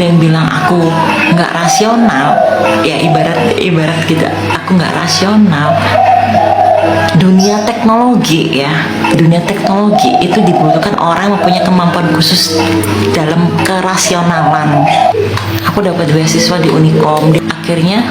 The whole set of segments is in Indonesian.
ada yang bilang aku nggak rasional, ya ibarat gitu, aku nggak rasional. Dunia teknologi ya, dunia teknologi itu dibutuhkan orang yang mempunyai kemampuan khusus dalam kerasionalan. Aku dapat beasiswa di Unikom, akhirnya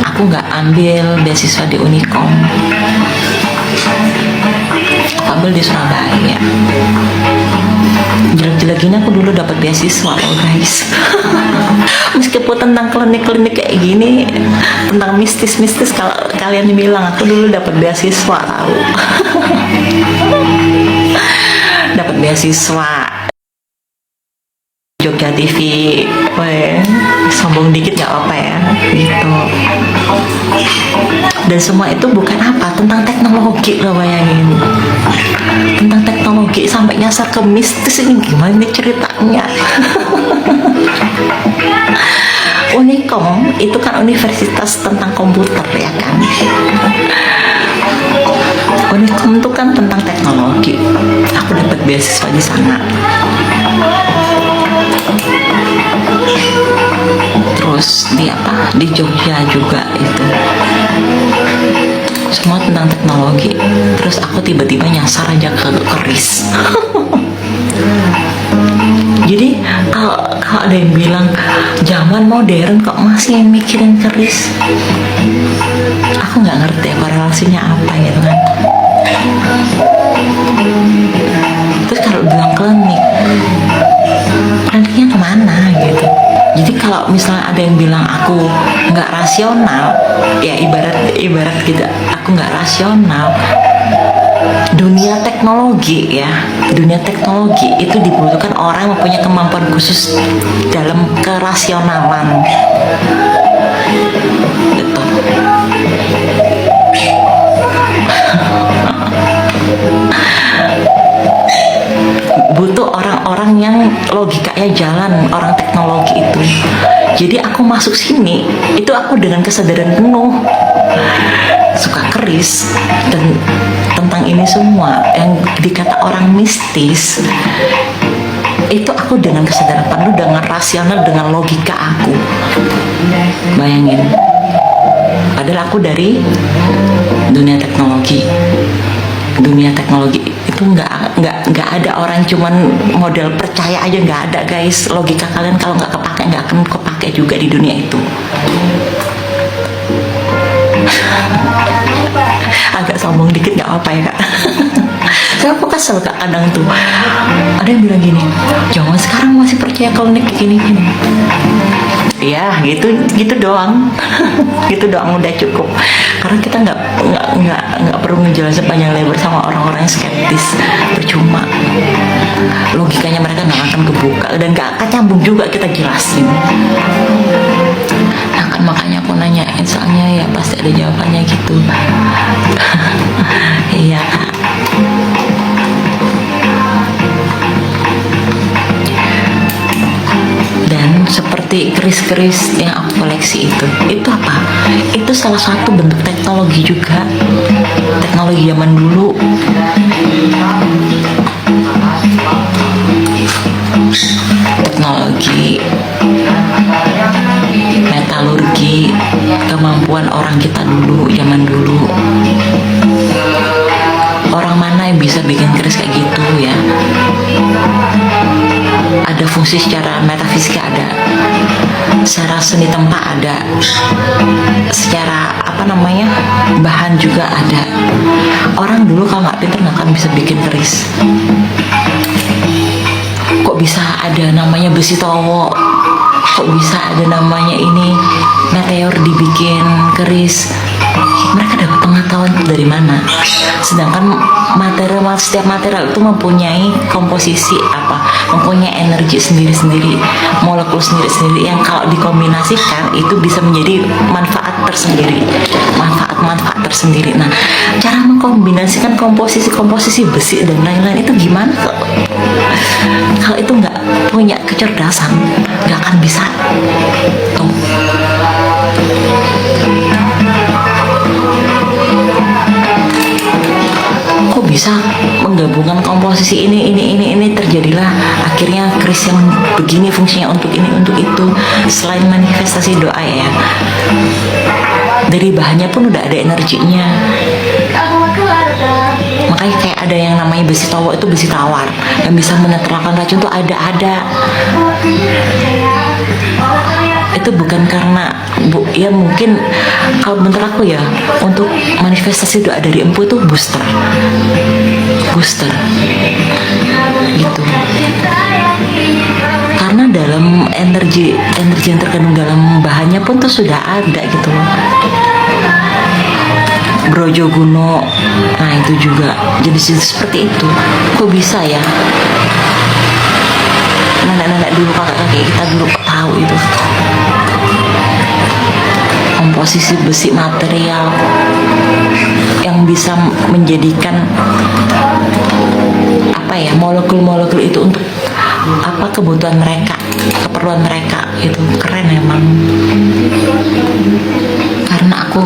aku nggak ambil beasiswa di Unikom, ambil di Surabaya. Jelek-jelek gini aku dulu dapat beasiswa loh guys. Meskipun tentang klinik-klinik kayak gini, tentang mistis-mistis, kalau kalian bilang, aku dulu dapat beasiswa tahu. Dapat beasiswa Jogja TV. Weh, sombong dikit gak apa ya gitu. Dan semua itu bukan apa, tentang teknologi loh, bayangin. Tentang teknologi sampai nyasar ke mistis, ini gimana ceritanya? Unikom itu kan universitas tentang komputer ya kan. Unikom itu kan tentang teknologi. Aku dapat beasiswa di sana. Terus di Jogja juga itu semua tentang teknologi. Terus aku tiba-tiba nyasar aja ke keris. Jadi kalau ada yang bilang zaman modern kok masih mikirin keris, aku nggak ngerti korelasinya apa gitu kan. Terus kalau bilang kliniknya kemana gitu. Jadi kalau misalnya ada yang bilang aku nggak rasional, ya ibarat gitu, aku nggak rasional. Dunia teknologi ya, dunia teknologi itu dibutuhkan orang yang mempunyai kemampuan khusus dalam kerasionalan. Gitu. Butuh orang-orang yang logikanya jalan, orang teknologi itu. Jadi aku masuk sini itu aku dengan kesadaran penuh suka keris dan tentang ini semua yang dikata orang mistis, itu aku dengan kesadaran penuh, dengan rasional, dengan logika aku. Bayangin, padahal aku dari dunia teknologi. Dunia teknologi itu nggak ada orang cuman model percaya aja, nggak ada guys. Logika kalian kalau nggak kepake, nggak akan kepake juga di dunia itu. Agak sombong dikit nggak apa ya kak. Saya aku kesel kak kadang tuh ada yang bilang gini, jangan sekarang masih percaya klinik gini. Ya gitu doang. Gitu doang udah cukup, karena kita nggak perlu menjelaskan panjang lebar sama orang-orang yang skeptis, percuma. Logikanya mereka nggak akan kebuka dan nggak akan nyambung juga kita jelasin. Nah kan makanya aku nanyain, soalnya ya pasti ada jawabannya gitu. Iya kak. Dan seperti keris-keris yang aku koleksi itu apa? Itu salah satu bentuk teknologi juga, teknologi zaman dulu. Teknologi metalurgi, kemampuan orang kita dulu, zaman dulu. Orang mana yang bisa bikin keris kayak gitu ya? Ada fungsi secara metafisika, ada secara seni tempat, ada secara bahan juga ada. Orang dulu kalau nggak pintar nggak akan bisa bikin keris. Kok bisa ada namanya besi towo, kok bisa ada namanya ini meteor dibikin keris? Mereka dapat pengetahuan dari mana? Sedangkan setiap material itu mempunyai komposisi mempunyai energi sendiri-sendiri, molekul sendiri-sendiri yang kalau dikombinasikan itu bisa menjadi manfaat tersendiri, manfaat tersendiri. Nah, cara mengkombinasikan komposisi besi dan lain-lain itu gimana? Kalau itu nggak punya kecerdasan, nggak akan bisa. Tuh. Kok bisa menggabungkan komposisi ini, terjadilah akhirnya keris yang begini fungsinya untuk ini untuk itu. Selain manifestasi doa ya, dari bahannya pun udah ada energinya. Makanya kayak ada yang namanya besi towo, itu besi tawar yang bisa menetralkan racun tuh ada. Itu bukan karena ya mungkin kalau menurut aku ya, untuk manifestasi doa dari empu itu booster gitu. Karena dalam energi yang terkandung dalam bahannya pun tuh sudah ada gitu loh. Brojo Guno, nah itu juga jenis-jenis seperti itu. Kok bisa ya? Nenek-nenek dulu, kakek-kakek kita dulu tahu itu. Komposisi besi material yang bisa menjadikan apa ya, molekul-molekul itu untuk apa kebutuhan mereka, keperluan mereka. Itu keren emang. Karena aku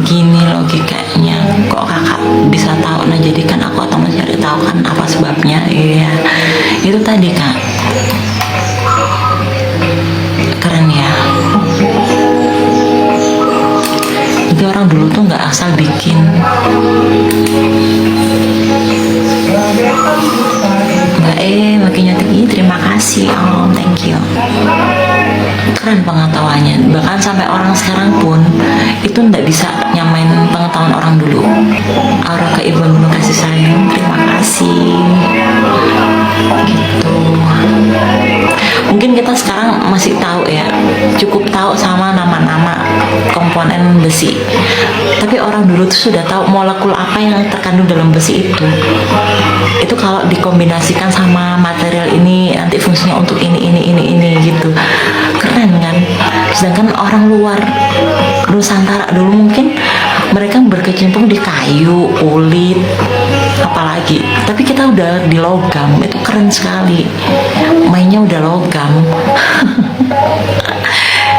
gini logikanya, kok kakak bisa tahu, nah jadi kan aku atau mencari tahu kan apa sebabnya. Iya, itu tadi kak, keren ya. Jadi orang dulu tuh nggak asal bikin. Mbak makin nyotik, terima kasih om, thank you. Keren pengetahuannya, bahkan sampai orang sekarang pun itu nggak bisa nyamain pengetahuan orang dulu. Aura keibuan penuh kasih sayang, terima kasih gitu. Mungkin kita sekarang masih tahu ya, cukup tahu sama nama-nama komponen besi, tapi orang dulu tuh sudah tahu molekul apa yang terkandung dalam besi itu. Itu kalau dikombinasikan sama material ini nanti fungsinya untuk ini gitu. Keren kan? Sedangkan orang luar Nusantara dulu mungkin mereka berkecimpung di kayu, kulit, apalagi. Tapi kita udah di logam, itu keren sekali. Mainnya udah logam.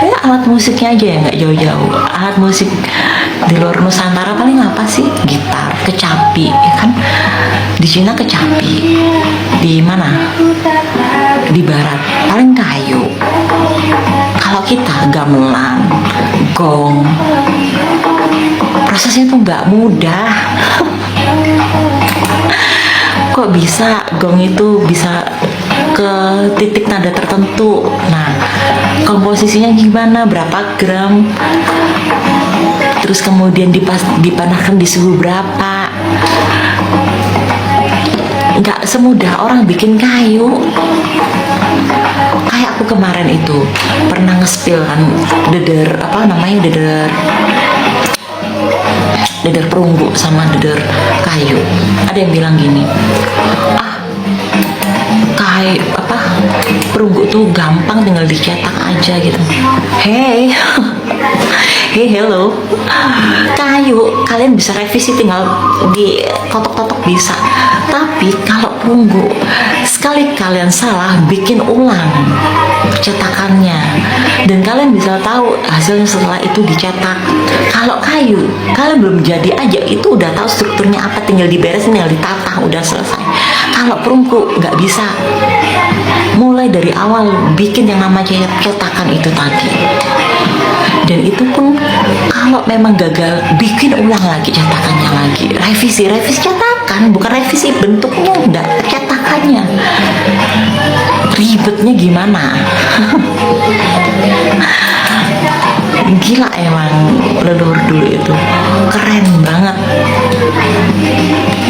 Ya, alat musiknya aja ya nggak jauh-jauh. Alat musik di luar Nusantara paling apa sih? Gitar, kecapi, ya kan? Di Cina kecapi. Di mana? Di Barat paling kayu. Kalau kita gamelan, gong, prosesnya tuh nggak mudah. Kok bisa gong itu bisa ke titik nada tertentu? Nah, komposisinya gimana, berapa gram, terus kemudian dipanaskan di suhu berapa. Nggak semudah orang bikin kayu. Kayak aku kemarin itu pernah nge-spill kan deder perunggu sama deder kayu. Ada yang bilang gini, perunggu tuh gampang, tinggal dicetak aja gitu. Hey hello, kayu kalian bisa revisi, tinggal ditotok-totok bisa. Tapi kalau perunggu, sekali kalian salah, bikin ulang cetakannya dan kalian bisa tahu hasilnya setelah itu dicetak. Kalau kayu, kalian belum jadi aja itu udah tahu strukturnya apa, tinggal diberesin, tinggal ditata, udah selesai. Kalau perunggu nggak bisa, mulai dari awal bikin yang namanya cetakan itu tadi. Dan itu pun kalau memang gagal, bikin ulang lagi cetakannya lagi, revisi cetakan, bukan revisi bentuknya, enggak, cetakannya. Ribetnya gimana? Gila emang leluhur dulu itu, keren banget.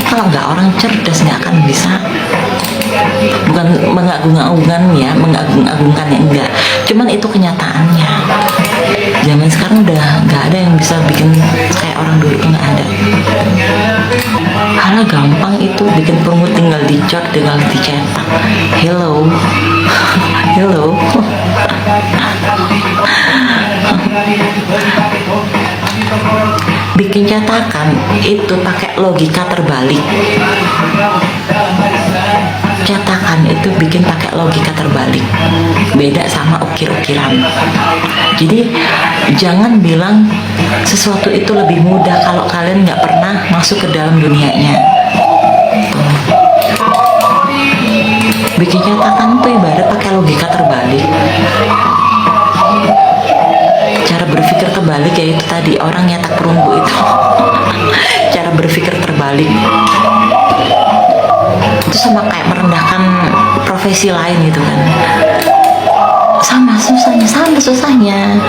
Kalau nggak orang cerdas nggak akan bisa. Bukan mengagung-agungkan ya, enggak, cuman itu kenyataannya. Zaman sekarang udah nggak ada yang bisa bikin kayak orang dulu, nggak ada. Karena gampang itu bikin perunggu, tinggal dicor, tinggal dicetak. Hello bikin cetakan itu pakai logika terbalik. Cetakan itu bikin pakai logika terbalik, beda sama ukir-ukiran. Jadi jangan bilang sesuatu itu lebih mudah kalau kalian nggak pernah masuk ke dalam dunianya. bikin catatan tuh ibarat pakai logika terbalik. Cara berpikir terbalik ya itu tadi, orang nyetak perunggu itu. Cara berpikir terbalik itu sama kayak merendahkan profesi lain gitu kan. Sama susahnya